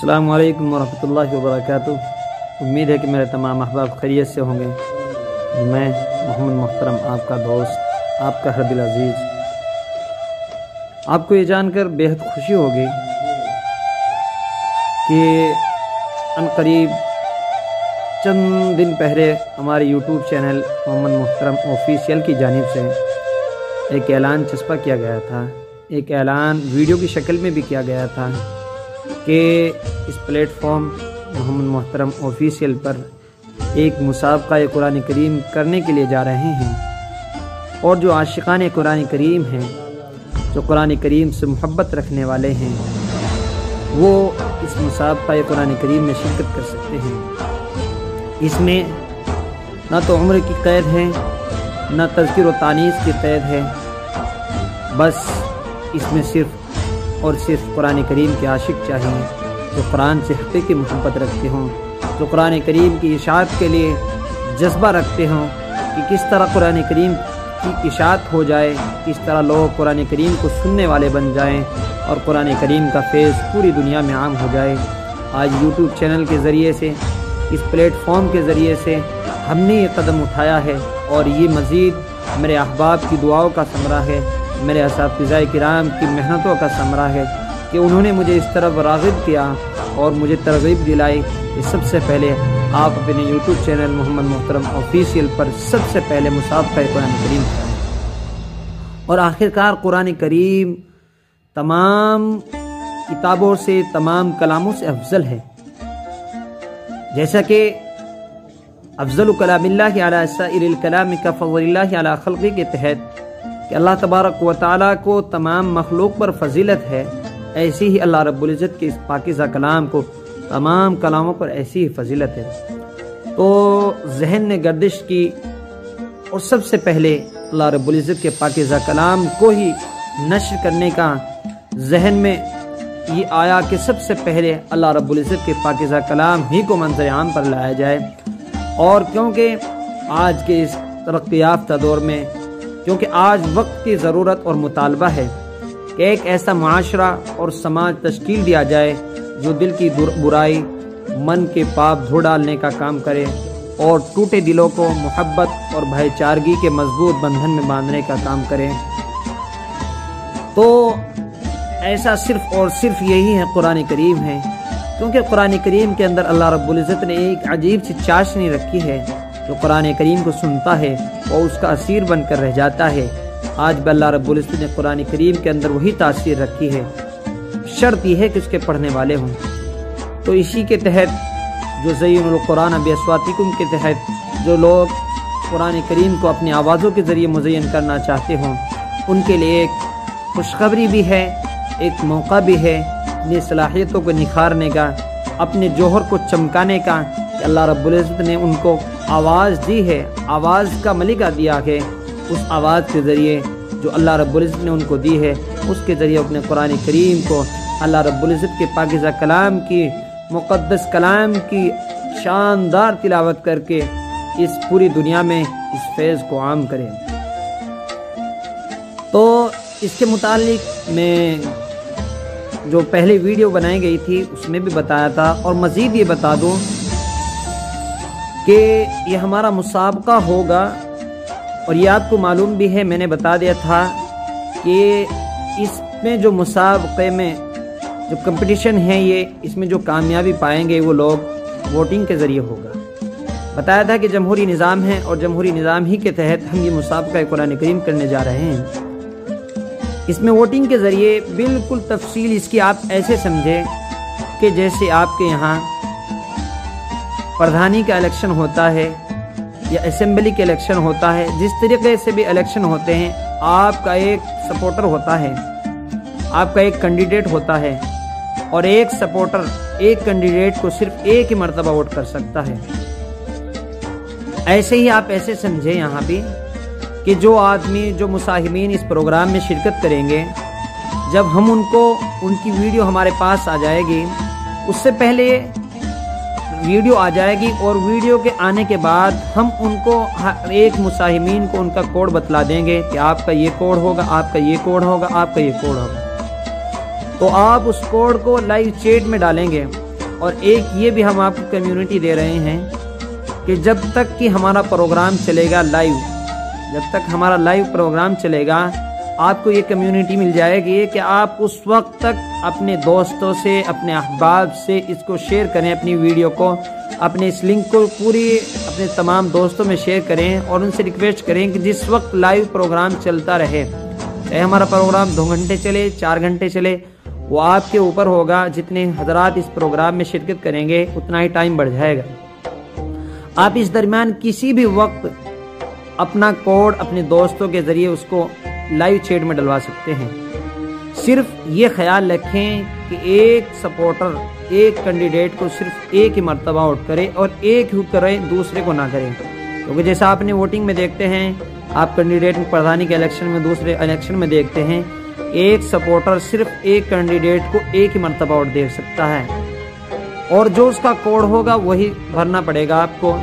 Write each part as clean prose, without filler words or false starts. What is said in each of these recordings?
السلام علیکم ورحمۃ اللہ وبرکاتہ۔ امید ہے کہ میرے تمام احباب خیریت سے ہوں گے۔ میں محمد محترم آپ کا دوست، آپ کا ہر دل عزیز، آپ کو یہ جان کر بے حد خوشی ہوگی کہ ان قریب چند دن پہلے ہمارے یوٹیوب چینل محمد محترم آفیشیل کی جانب سے ایک اعلان چسپاں کیا گیا تھا، ایک اعلان ویڈیو کی شکل میں بھی کیا گیا تھا کہ اس پلیٹ فارم محمد محترم آفیشیل پر ایک مسابقہ قرآن کریم کرنے کے لیے جا رہے ہیں، اور جو عاشقان قرآن کریم ہیں، جو قرآن کریم سے محبت رکھنے والے ہیں، وہ اس مسابقہ قرآن کریم میں شرکت کر سکتے ہیں۔ اس میں نہ تو عمر کی قید ہے، نہ تذکیر و تانیث کی قید ہے، بس اس میں صرف اور صرف قرآن کریم کے عاشق چاہیے، جو قرآن سے حقیقی محبت رکھتے ہوں، جو قرآن کریم کی اشاعت کے لیے جذبہ رکھتے ہوں کہ کس طرح قرآن کریم کی اشاعت ہو جائے، کس طرح لوگ قرآن کریم کو سننے والے بن جائیں اور قرآن کریم کا فیض پوری دنیا میں عام ہو جائے۔ آج یوٹیوب چینل کے ذریعے سے، اس پلیٹ فارم کے ذریعے سے ہم نے یہ قدم اٹھایا ہے، اور یہ مزید میرے احباب کی دعاؤں کا ثمرہ ہے، میرے اساتذہ کرام کی محنتوں کا ثمرہ ہے کہ انہوں نے مجھے اس طرف راغب کیا اور مجھے ترغیب دلائی کہ سب سے پہلے آپ اپنے یوٹیوب چینل محمد محترم آفیشیل پر سب سے پہلے مسابقہ قرآن کریم کریں۔ اور آخرکار قرآن کریم تمام کتابوں سے، تمام کلاموں سے افضل ہے، جیسا کہ افضل کلام اللہ علی سائر الکلام کفضل اللہ علی خلقہ کے تحت کہ اللہ تبارک و تعالیٰ کو تمام مخلوق پر فضیلت ہے، ایسی ہی اللہ رب العزت کے اس پاکیزہ کلام کو تمام کلاموں پر ایسی ہی فضیلت ہے۔ تو ذہن نے گردش کی اور سب سے پہلے اللہ رب العزت کے پاکیزہ کلام کو ہی نشر کرنے کا ذہن میں یہ آیا کہ سب سے پہلے اللہ رب العزت کے پاکیزہ کلام ہی کو منظر عام پر لایا جائے۔ اور کیونکہ آج کے اس ترقی یافتہ دور میں، کیونکہ آج وقت کی ضرورت اور مطالبہ ہے کہ ایک ایسا معاشرہ اور سماج تشکیل دیا جائے جو دل کی برائی، من کے پاپ دھو ڈالنے کا کام کرے اور ٹوٹے دلوں کو محبت اور بھائی چارگی کے مضبوط بندھن میں باندھنے کا کام کرے۔ تو ایسا صرف اور صرف یہی ہے قرآن کریم ہے، کیونکہ قرآن کریم کے اندر اللہ رب العزت نے ایک عجیب سی چاشنی رکھی ہے، جو قرآن کریم کو سنتا ہے وہ اس کا اسیر بن کر رہ جاتا ہے۔ آج بھی اللہ رب العزت نے قرآن کریم کے اندر وہی تاثیر رکھی ہے، شرط یہ ہے کہ اس کے پڑھنے والے ہوں۔ تو اسی کے تحت جو زین القرآن باصواتکم کے تحت جو لوگ قرآن کریم کو اپنی آوازوں کے ذریعے مزین کرنا چاہتے ہوں، ان کے لیے ایک خوشخبری بھی ہے، ایک موقع بھی ہے اپنی صلاحیتوں کو نکھارنے کا، اپنے جوہر کو چمکانے کا، کہ اللہ رب العزت نے ان کو آواز دی ہے، آواز کا ملکہ دیا ہے۔ اس آواز کے ذریعے جو اللہ رب العزت نے ان کو دی ہے، اس کے ذریعے اپنے قرآن کریم کو، اللہ رب العزت کے پاکیزہ کلام کی، مقدس کلام کی شاندار تلاوت کر کے اس پوری دنیا میں اس فیض کو عام کریں۔ تو اس کے متعلق میں جو پہلے ویڈیو بنائی گئی تھی اس میں بھی بتایا تھا، اور مزید یہ بتا دوں کہ یہ ہمارا مسابقہ ہوگا، اور یہ آپ کو معلوم بھی ہے، میں نے بتا دیا تھا کہ اس میں جو مسابقے میں جو کمپٹیشن ہے، یہ اس میں جو کامیابی پائیں گے وہ لوگ ووٹنگ کے ذریعے ہوگا۔ بتایا تھا کہ جمہوری نظام ہے، اور جمہوری نظام ہی کے تحت ہم یہ مسابقہ قرآن کریم کرنے جا رہے ہیں۔ اس میں ووٹنگ کے ذریعے بالکل تفصیل اس کی آپ ایسے سمجھیں کہ جیسے آپ کے یہاں پردھانی کا الیکشن ہوتا ہے یا اسمبلی کے الیکشن ہوتا ہے، جس طریقے سے بھی الیکشن ہوتے ہیں، آپ کا ایک سپورٹر ہوتا ہے، آپ کا ایک کینڈیڈیٹ ہوتا ہے، اور ایک سپورٹر ایک کینڈیڈیٹ کو صرف ایک ہی مرتبہ ووٹ کر سکتا ہے۔ ایسے ہی آپ ایسے سمجھیں یہاں بھی کہ جو آدمی، جو مساہمین اس پروگرام میں شرکت کریں گے، جب ہم ان کو، ان کی ویڈیو ہمارے پاس آ جائے گی، اس سے پہلے ویڈیو آ جائے گی، اور ویڈیو کے آنے کے بعد ہم ان کو، ایک مساہمین کو ان کا کوڈ بتلا دیں گے کہ آپ کا یہ کوڈ ہوگا، آپ کا یہ کوڈ ہوگا، آپ کا یہ کوڈ ہوگا۔ تو آپ اس کوڈ کو لائیو چیٹ میں ڈالیں گے، اور ایک یہ بھی ہم آپ کو کمیونٹی دے رہے ہیں کہ جب تک کہ ہمارا پروگرام چلے گا لائیو، جب تک ہمارا لائیو پروگرام چلے گا، آپ کو یہ کمیونٹی مل جائے گی کہ آپ اس وقت تک اپنے دوستوں سے، اپنے احباب سے اس کو شیئر کریں، اپنی ویڈیو کو، اپنے اس لنک کو پوری اپنے تمام دوستوں میں شیئر کریں اور ان سے ریکویسٹ کریں کہ جس وقت لائیو پروگرام چلتا رہے، چاہے ہمارا پروگرام 2 گھنٹے چلے، 4 گھنٹے چلے، وہ آپ کے اوپر ہوگا۔ جتنے حضرات اس پروگرام میں شرکت کریں گے اتنا ہی ٹائم بڑھ جائے گا۔ آپ اس درمیان کسی بھی وقت اپنا کوڈ اپنے دوستوں کے ذریعے اس کو لائیو چیٹ میں ڈلوا سکتے ہیں۔ صرف یہ خیال رکھیں کہ ایک سپورٹر ایک کینڈیڈیٹ کو صرف ایک ہی مرتبہ ووٹ کرے اور ایک ہی کرے، دوسرے کو نہ کریں، کیونکہ جیسا آپ نے ووٹنگ میں دیکھتے ہیں، آپ کینڈیڈیٹ پردھانی کے الیکشن میں، دوسرے الیکشن میں دیکھتے ہیں، ایک سپورٹر صرف ایک کینڈیڈیٹ کو ایک ہی مرتبہ ووٹ دے سکتا ہے، اور جو اس کا کوڈ ہوگا وہی بھرنا پڑے گا آپ کو۔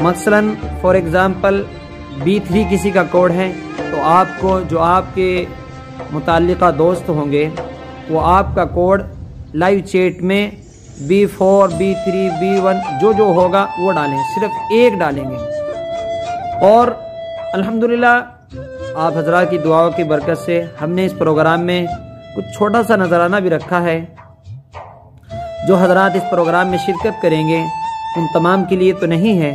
مثلاً فار ایگزامپل B3 کسی کا کوڈ ہے تو آپ کو جو آپ کے متعلقہ دوست ہوں گے وہ آپ کا کوڈ لائیو چیٹ میں B4 B3 B1 جو ہوگا وہ ڈالیں، صرف ایک ڈالیں گے۔ اور الحمدللہ آپ حضرات کی دعاؤں کی برکت سے ہم نے اس پروگرام میں کچھ چھوٹا سا نذرانہ بھی رکھا ہے۔ جو حضرات اس پروگرام میں شرکت کریں گے ان تمام کے لیے تو نہیں ہے،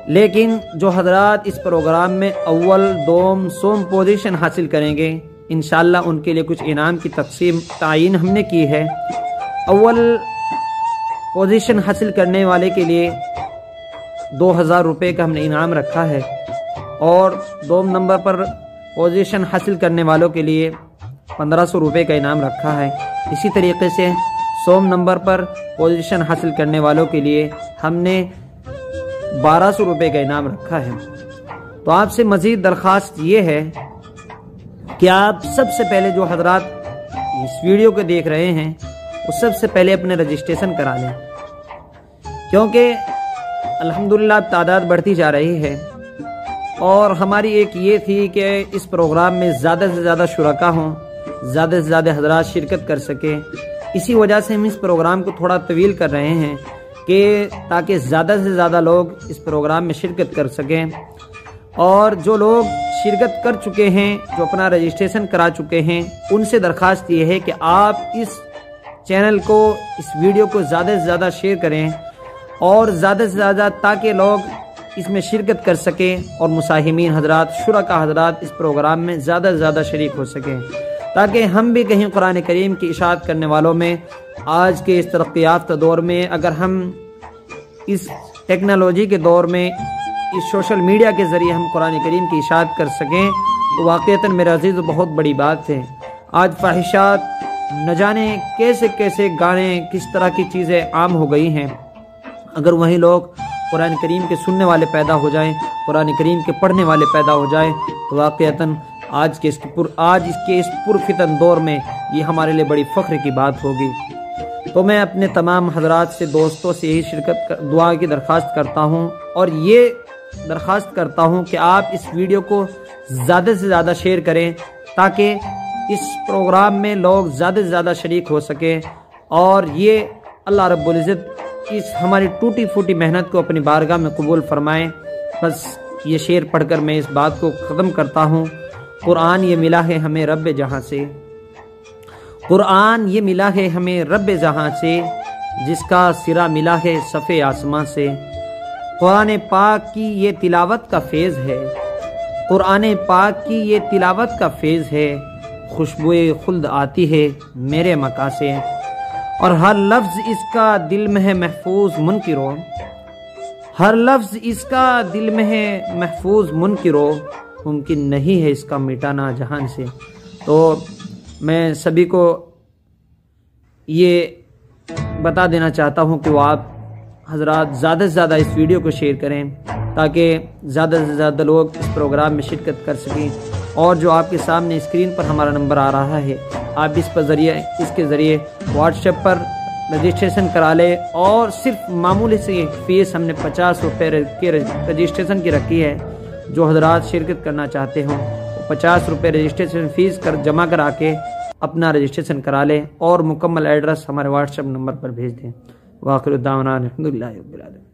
لیکن جو حضرات اس پروگرام میں اول، دوم، سوم پوزیشن حاصل کریں گے انشاءاللہ ان کے لیے کچھ انعام کی تقسیم تعین ہم نے کی ہے۔ اول پوزیشن حاصل کرنے والے کے لیے 2000 روپے کا ہم نے انعام رکھا ہے، اور دوم نمبر پر پوزیشن حاصل کرنے والوں کے لیے 1500 روپے کا انعام رکھا ہے۔ اسی طریقے سے سوم نمبر پر پوزیشن حاصل کرنے والوں کے لیے ہم نے 1200 روپے کا انعام رکھا ہے۔ تو آپ سے مزید درخواست یہ ہے کہ آپ سب سے پہلے جو حضرات اس ویڈیو کو دیکھ رہے ہیں وہ سب سے پہلے اپنے رجسٹریشن کرا لیں، کیونکہ الحمدللہ تعداد بڑھتی جا رہی ہے، اور ہماری ایک یہ تھی کہ اس پروگرام میں زیادہ سے زیادہ شرکا ہوں، زیادہ سے زیادہ حضرات شرکت کر سکیں۔ اسی وجہ سے ہم اس پروگرام کو تھوڑا طویل کر رہے ہیں کہ تاکہ زیادہ سے زیادہ لوگ اس پروگرام میں شرکت کر سکیں، اور جو لوگ شرکت کر چکے ہیں، جو اپنا رجسٹریشن کرا چکے ہیں، ان سے درخواست یہ ہے کہ آپ اس چینل کو، اس ویڈیو کو زیادہ سے زیادہ شیئر کریں، اور زیادہ سے زیادہ تاکہ لوگ اس میں شرکت کر سکیں اور مساہمین حضرات، شرکا حضرات اس پروگرام میں زیادہ سے زیادہ شریک ہو سکیں، تاکہ ہم بھی کہیں قرآن کریم کی اشاعت کرنے والوں میں آج کے اس ترقی یافتہ دور میں، اگر ہم اس ٹیکنالوجی کے دور میں اس سوشل میڈیا کے ذریعے ہم قرآن کریم کی اشاعت کر سکیں تو واقعتاً میرے عزیز بہت بڑی بات ہے۔ آج فاحشات، نہ جانے کیسے کیسے گانے، کس طرح کی چیزیں عام ہو گئی ہیں، اگر وہیں لوگ قرآن کریم کے سننے والے پیدا ہو جائیں، قرآن کریم کے پڑھنے والے پیدا ہو جائیں تو واقعتاً آج کے اس پرفتن دور میں یہ ہمارے لیے بڑی فخر کی بات ہوگی۔ تو میں اپنے تمام حضرات سے، دوستوں سے یہی دعا کی درخواست کرتا ہوں، اور یہ درخواست کرتا ہوں کہ آپ اس ویڈیو کو زیادہ سے زیادہ شیئر کریں تاکہ اس پروگرام میں لوگ زیادہ سے زیادہ شریک ہو سکیں، اور یہ اللہ رب العزت اس ہماری ٹوٹی پھوٹی محنت کو اپنی بارگاہ میں قبول فرمائیں۔ بس یہ شعر پڑھ کر میں اس بات کو ختم کرتا ہوں۔ قرآن یہ ملا ہے ہمیں رب جہاں سے، قرآن یہ ملا ہے ہمیں رب جہاں سے، جس کا سرا ملا ہے صفے آسماں سے۔ قرآن پاک کی یہ تلاوت کا فیض ہے، قرآن پاک کی یہ تلاوت کا فیض ہے، خوشبوئے خلد آتی ہے میرے مکاں سے، اور ہر لفظ اس کا دل میں ہے محفوظ منکرو، ہر لفظ اس کا دل میں ہے محفوظ منکرو، ممکن نہیں ہے اس کا مٹانا جہان سے۔ تو میں سبھی کو یہ بتا دینا چاہتا ہوں کہ وہ آپ حضرات زیادہ سے زیادہ اس ویڈیو کو شیئر کریں تاکہ زیادہ سے زیادہ لوگ اس پروگرام میں شرکت کر سکیں، اور جو آپ کے سامنے اسکرین پر ہمارا نمبر آ رہا ہے آپ اس کے ذریعے واٹس ایپ پر رجسٹریشن کرا لیں، اور صرف معمولی سی فیس ہم نے 50 روپے کے رجسٹریشن کی رکھی ہے۔ جو حضرات شرکت کرنا چاہتے ہوں وہ 50 روپے رجسٹریشن فیس جمع کرا کے اپنا رجسٹریشن کرا لیں اور مکمل ایڈریس ہمارے واٹس ایپ نمبر پر بھیج دیں۔ وآخر دعوانا الحمدللہ رب العالمین۔